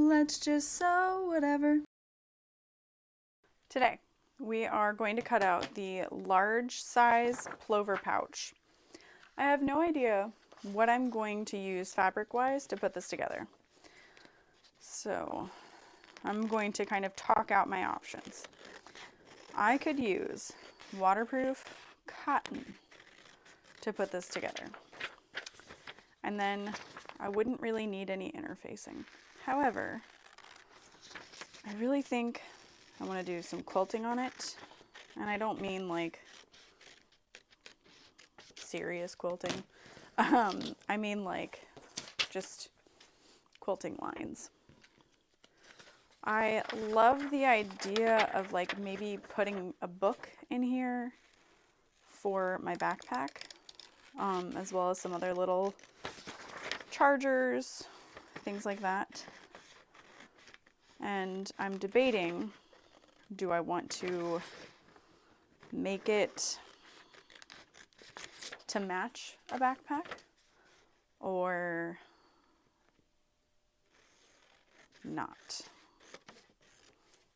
let's just sew whatever. Today, we are going to cut out the large size Plover pouch. I have no idea what I'm going to use fabric-wise to put this together. So, I'm going to kind of talk out my options. I could use waterproof cotton to put this together. And then I wouldn't really need any interfacing. However, I really think I want to do some quilting on it. And I don't mean like serious quilting. I mean like just quilting lines. I love the idea of like maybe putting a book in here for my backpack, as well as some other little chargers, things like that. And I'm debating, do I want to make it to match a backpack or not?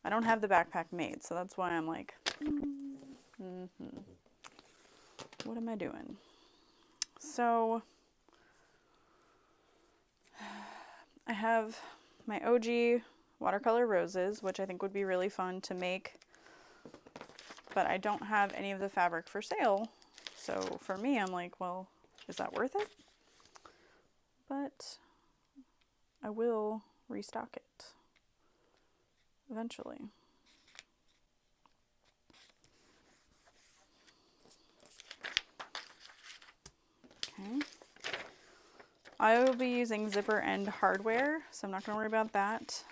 I don't have the backpack made, so that's why I'm like, what am I doing? So I have my OG watercolor roses, which I think would be really fun to make, but I don't have any of the fabric for sale. So for me, I'm like, well, is that worth it? But I will restock it eventually. Okay. I will be using zipper end hardware, so I'm not going to worry about that.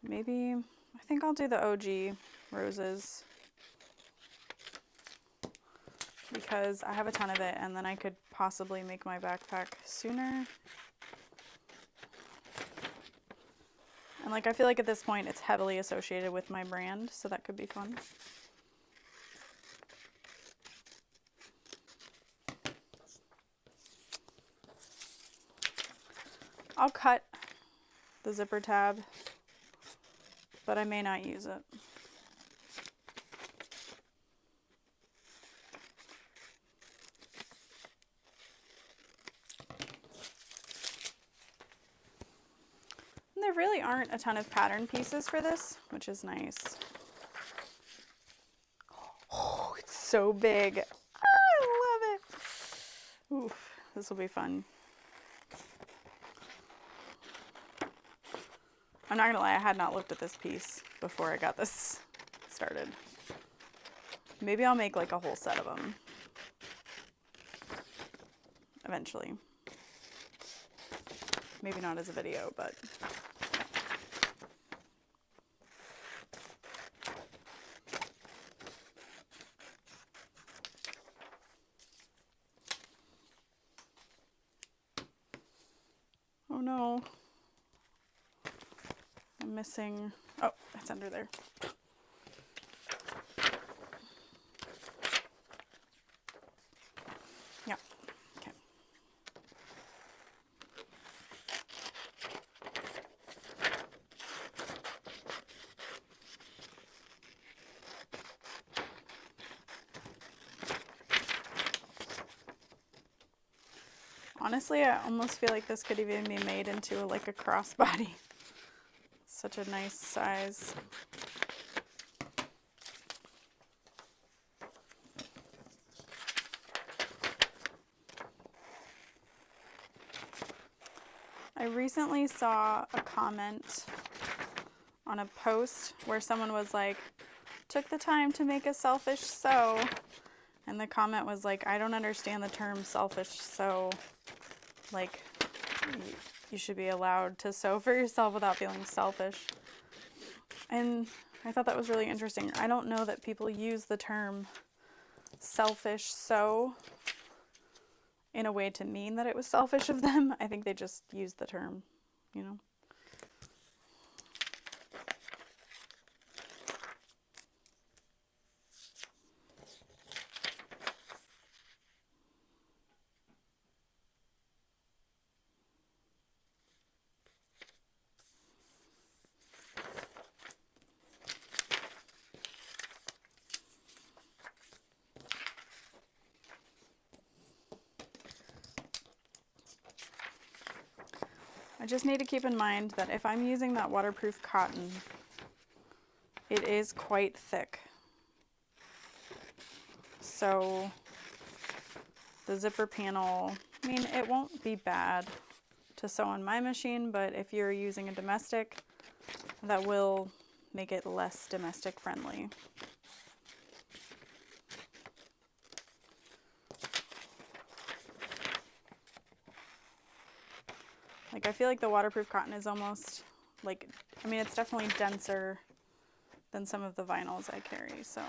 Maybe, I think I'll do the OG roses because I have a ton of it and then I could possibly make my backpack sooner. And like, I feel like at this point it's heavily associated with my brand, so that could be fun. I'll cut the zipper tab, but I may not use it. And there really aren't a ton of pattern pieces for this, which is nice. Oh, it's so big. I love it. Oof, this will be fun. I'm not gonna lie, I had not looked at this piece before I got this started. Maybe I'll make like a whole set of them eventually. Maybe not as a video, but yeah. Oh no. I'm missing, oh, it's under there. Yeah, okay. Honestly, I almost feel like this could even be made into like a crossbody. Such a nice size. I recently saw a comment on a post where someone was like, took the time to make a selfish sew. And the comment was like, I don't understand the term selfish sew. Like, you should be allowed to sew for yourself without feeling selfish. And I thought that was really interesting. I don't know that people use the term selfish sew in a way to mean that it was selfish of them. I think they just used the term, you know. I just need to keep in mind that if I'm using that waterproof cotton, it is quite thick. So the zipper panel, I mean, it won't be bad to sew on my machine, but if you're using a domestic, that will make it less domestic friendly. Like, I feel like the waterproof cotton is almost like, I mean, it's definitely denser than some of the vinyls I carry, so.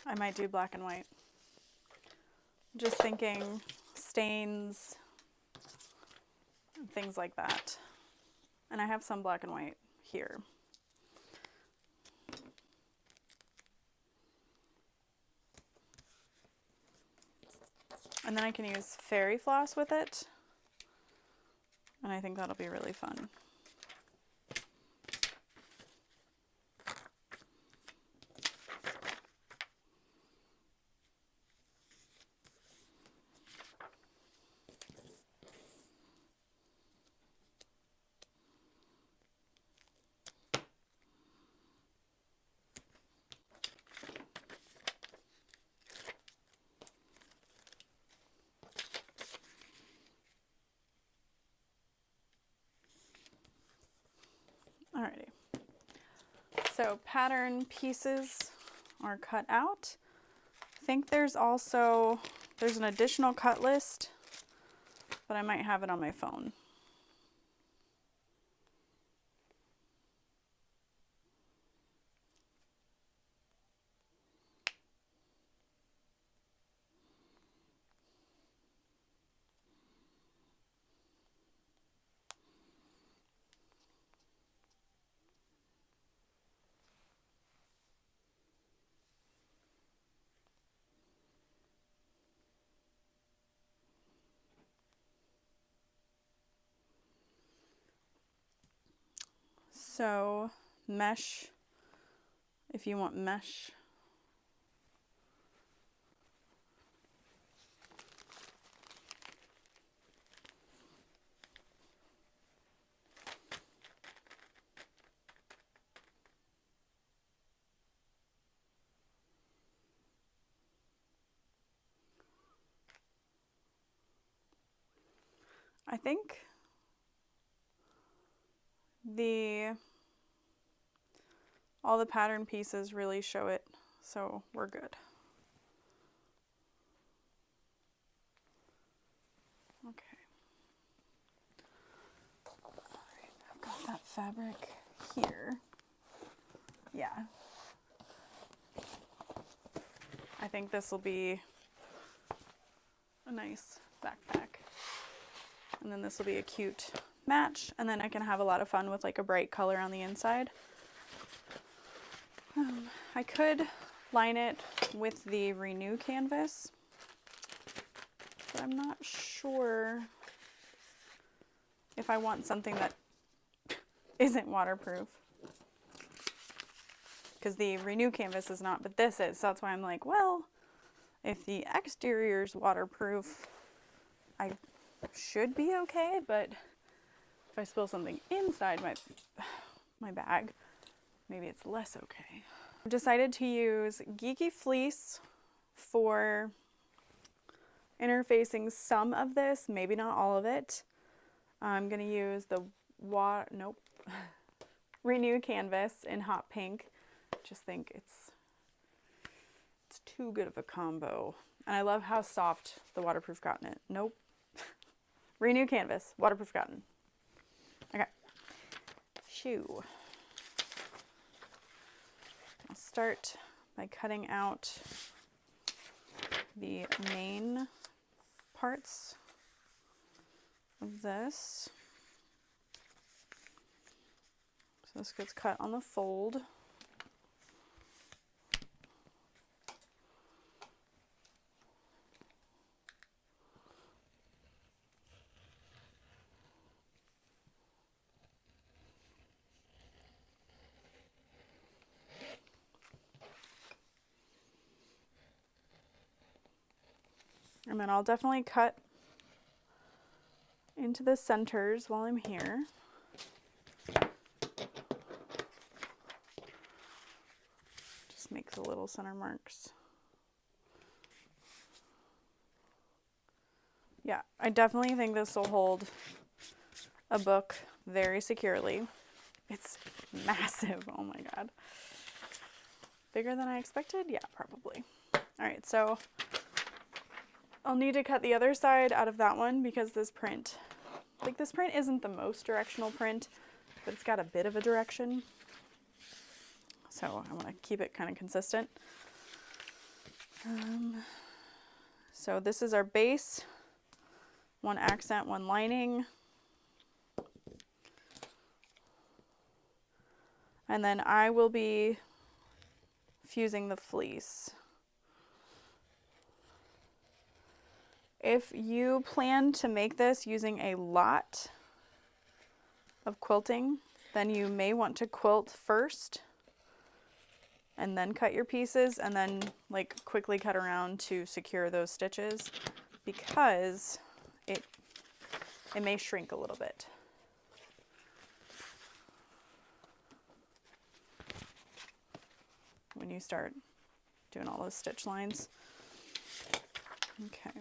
I might do black and white. Just thinking stains, and things like that. And I have some black and white here. And then I can use fairy floss with it. And I think that'll be really fun. Alrighty, so pattern pieces are cut out. I think there's an additional cut list, but I might have it on my phone. So mesh, if you want mesh. I think all the pattern pieces really show it, so we're good. Okay. All right, I've got that fabric here. Yeah. I think this will be a nice backpack. And then this will be a cute match, and then I can have a lot of fun with like a bright color on the inside. I could line it with the Renew canvas, but I'm not sure if I want something that isn't waterproof. Because the Renew canvas is not, but this is, so that's why I'm like, well, if the exterior's waterproof, I should be okay, but if I spill something inside my bag, maybe it's less okay. I decided to use Geeky Fleece for interfacing some of this, maybe not all of it. I'm gonna use the Renew canvas in hot pink. Just think it's too good of a combo. And I love how soft the waterproof cotton is. Nope. Renew canvas, waterproof cotton. Okay. Shoo. I'll start by cutting out the main parts of this. So this gets cut on the fold. And then I'll definitely cut into the centers while I'm here. Just make the little center marks. Yeah, I definitely think this will hold a book very securely. It's massive, oh my god. Bigger than I expected? Yeah, probably. All right, so I'll need to cut the other side out of that one because this print, like this print isn't the most directional print, but it's got a bit of a direction. So I want to keep it kind of consistent. So this is our base, one accent, one lining. And then I will be fusing the fleece. If you plan to make this using a lot of quilting, then you may want to quilt first and then cut your pieces and then like quickly cut around to secure those stitches because it may shrink a little bit. When you start doing all those stitch lines. Okay.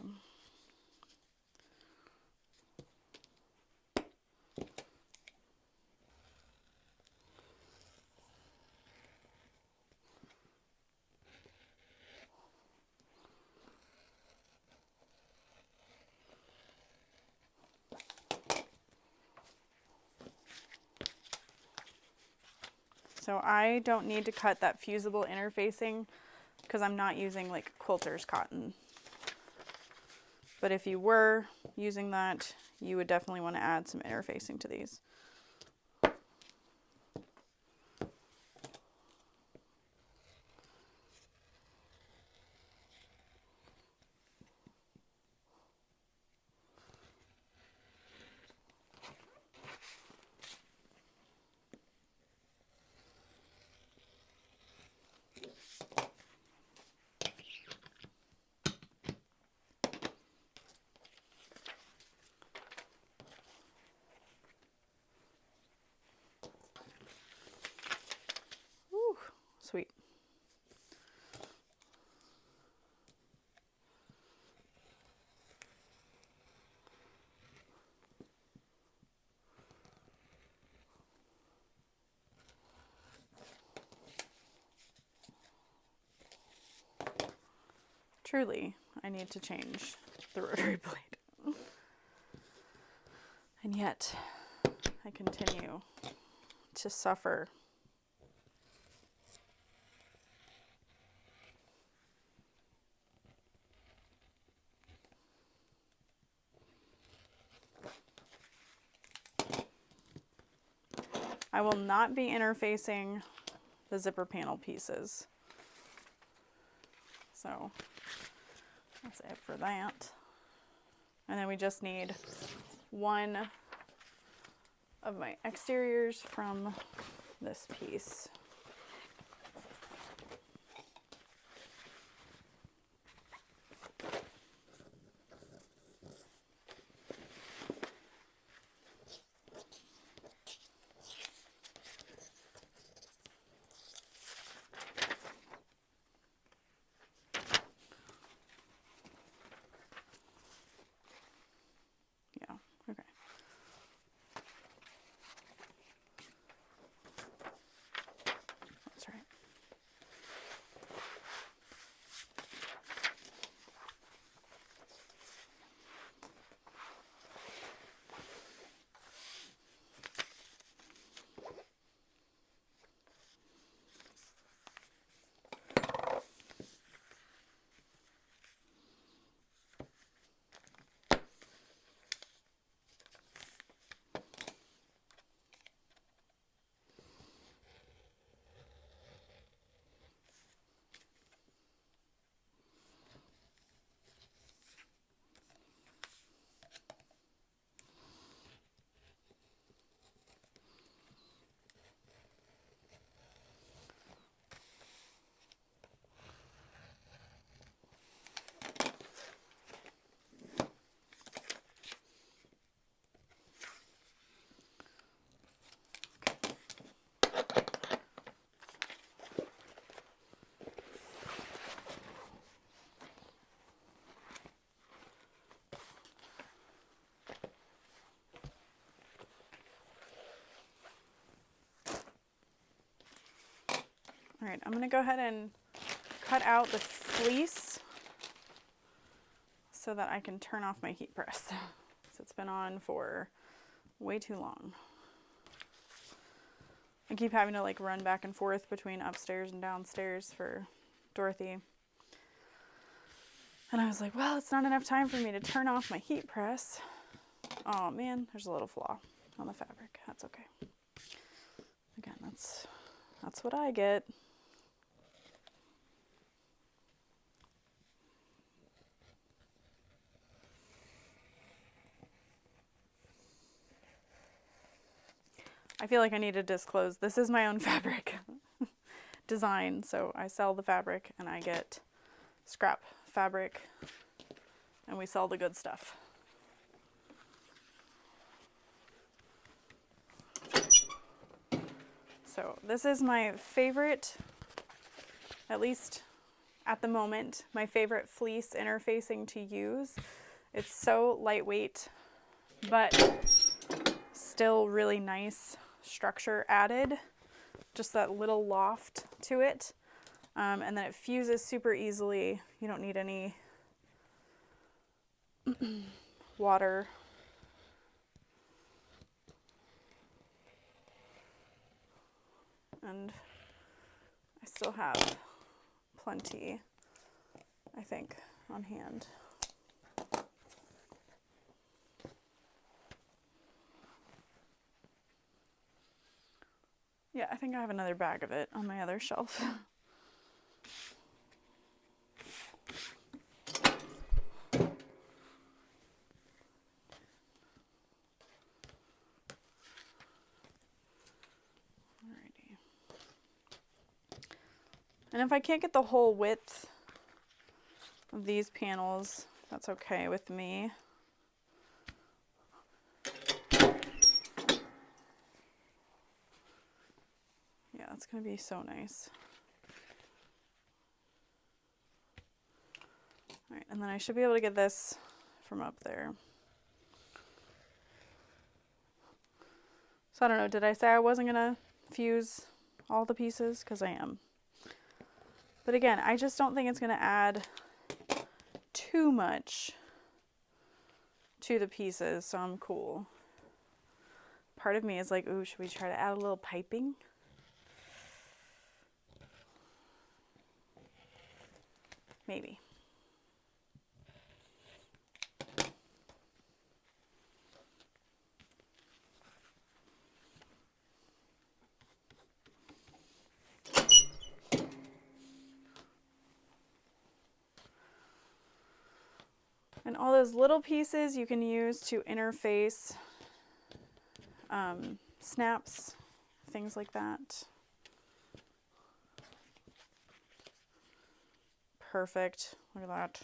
So I don't need to cut that fusible interfacing because I'm not using like quilter's cotton. But if you were using that, you would definitely want to add some interfacing to these. Woo, sweet. Truly, I need to change the rotary blade. And yet, I continue to suffer. I will not be interfacing the zipper panel pieces. So that's it for that. And then we just need one of my exteriors from this piece. Yeah, okay. right, I'm going to go ahead and cut out the fleece so that I can turn off my heat press. So it's been on for way too long. I keep having to like run back and forth between upstairs and downstairs for Dorothy. And I was like, well, it's not enough time for me to turn off my heat press. Oh man, there's a little flaw on the fabric. That's okay. Again, that's what I get. I feel like I need to disclose this is my own fabric design. So I sell the fabric and I get scrap fabric and we sell the good stuff. So this is my favorite, at least at the moment, my favorite fleece interfacing to use. It's so lightweight, but still really nice structure added. Just that little loft to it. And then it fuses super easily. You don't need any water. And I still have plenty, I think, on hand. Yeah, I think I have another bag of it on my other shelf. And if I can't get the whole width of these panels, that's okay with me. Yeah, that's going to be so nice. All right, and then I should be able to get this from up there. So I don't know, did I say I wasn't going to fuse all the pieces? Because I am. But again, I just don't think it's going to add too much to the pieces, so I'm cool. Part of me is like, ooh, should we try to add a little piping? Maybe. And all those little pieces you can use to interface snaps, things like that. Perfect. Look at that.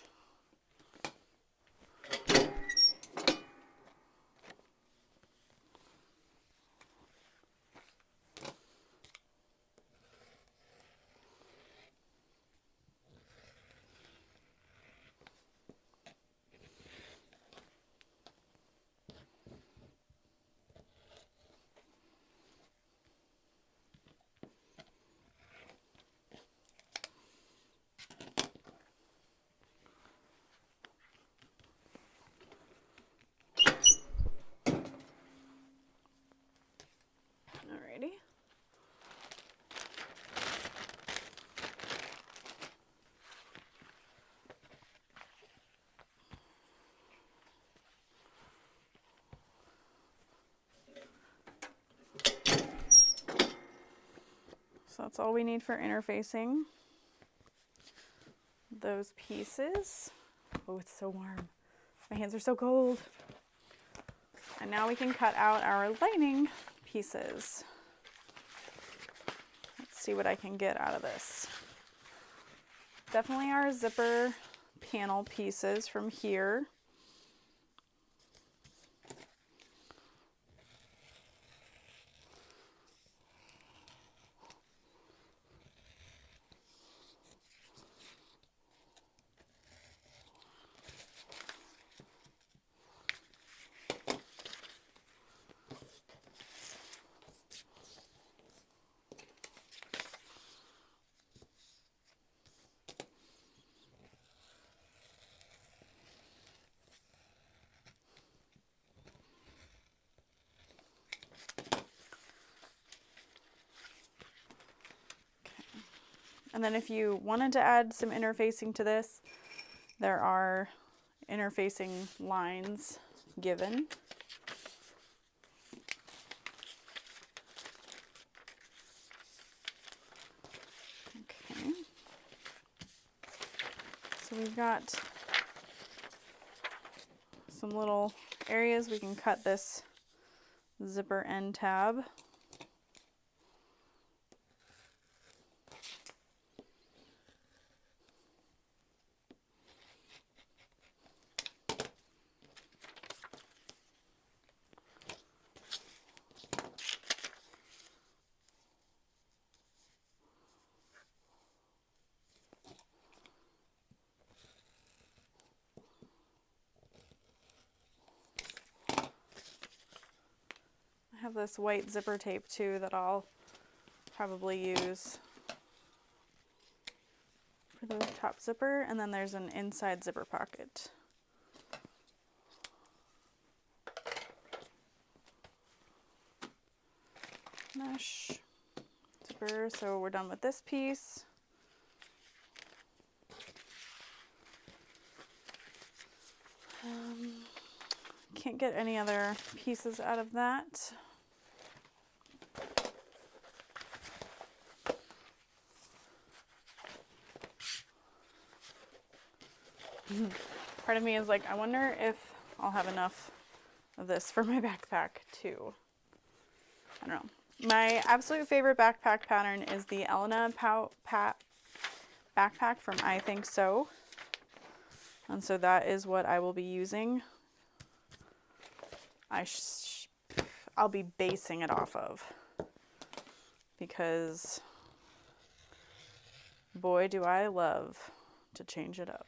Alrighty. So that's all we need for interfacing those pieces. Oh, it's so warm. My hands are so cold. And now we can cut out our lining pieces. Let's see what I can get out of this. Definitely our zipper panel pieces from here. And then if you wanted to add some interfacing to this, there are interfacing lines given. Okay. So we've got some little areas we can cut this zipper end tab. I have this white zipper tape too that I'll probably use for the top zipper, and then there's an inside zipper pocket. Mesh zipper, so we're done with this piece. Can't get any other pieces out of that. Part of me is like, I wonder if I'll have enough of this for my backpack too. I don't know. My absolute favorite backpack pattern is the Elena backpack from I Think So. And so that is what I will be using. I'll be basing it off of, because boy do I love to change it up.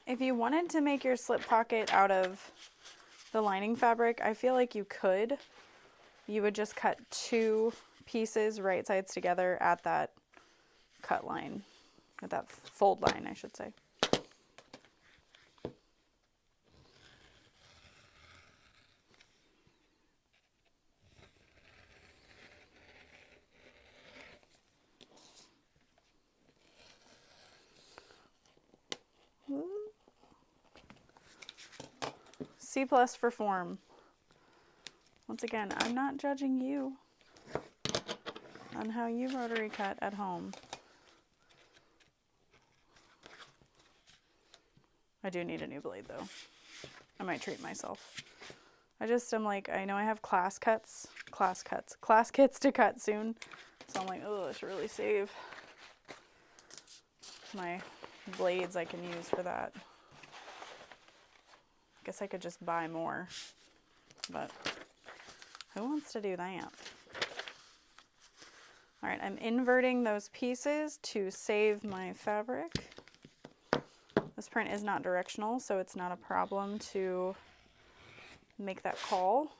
If you wanted to make your slip pocket out of the lining fabric, I feel like you could. You would just cut 2 pieces right sides together at that cut line, at that fold line, I should say. C+ for form. Once again, I'm not judging you on how you rotary cut at home. I do need a new blade though. I might treat myself. I'm like, I know I have class kits to cut soon. So I'm like, oh, I should really save my blades I can use for that. Guess I could just buy more, but who wants to do that? All right, I'm inverting those pieces to save my fabric. This print is not directional, so it's not a problem to make that call.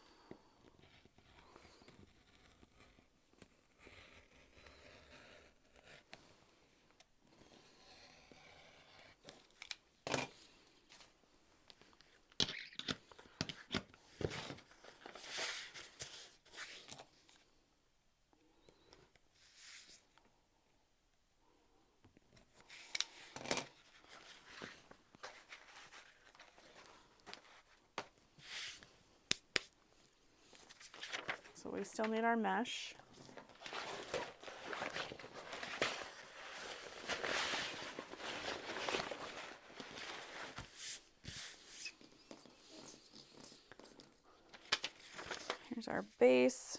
So we still need our mesh. Here's our base.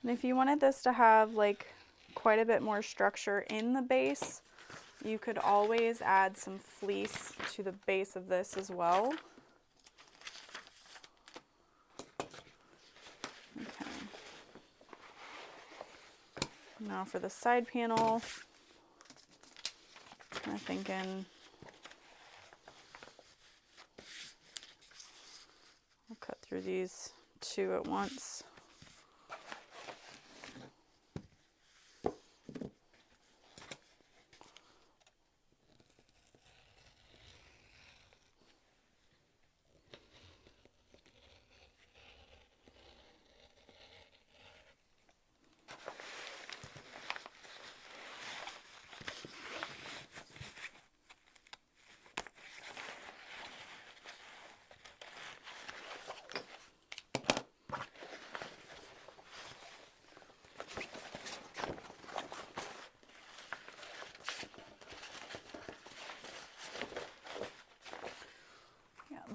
And if you wanted this to have like quite a bit more structure in the base, you could always add some fleece to the base of this as well. Okay. Now for the side panel, I'm thinking I'll cut through these 2 at once.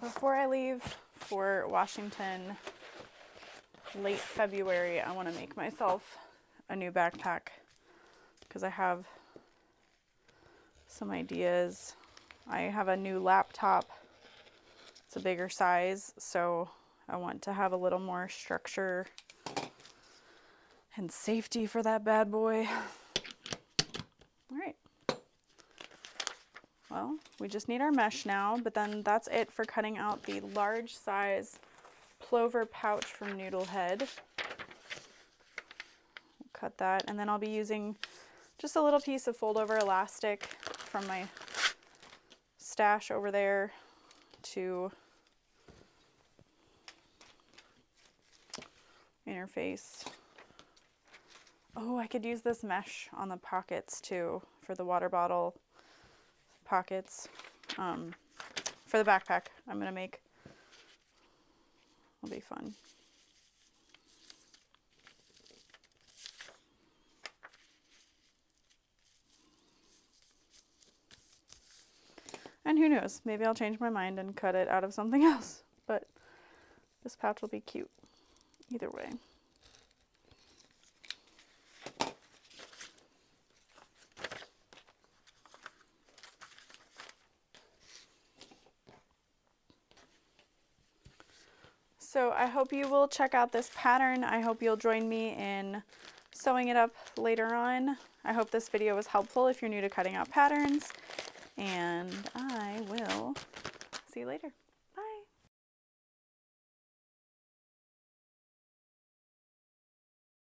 Before I leave for Washington late February, I want to make myself a new backpack because I have some ideas. I have a new laptop. It's a bigger size, so I want to have a little more structure and safety for that bad boy. All right. Well, we just need our mesh now, but then that's it for cutting out the large size Plover pouch from Noodlehead. Cut that, and then I'll be using just a little piece of fold over elastic from my stash over there to interface. Oh, I could use this mesh on the pockets too for the water bottle pockets. For the backpack I'm gonna make. It'll be fun. And who knows, maybe I'll change my mind and cut it out of something else, but this pouch will be cute either way. So I hope you will check out this pattern. I hope you'll join me in sewing it up later on. I hope this video was helpful if you're new to cutting out patterns, and I will see you later.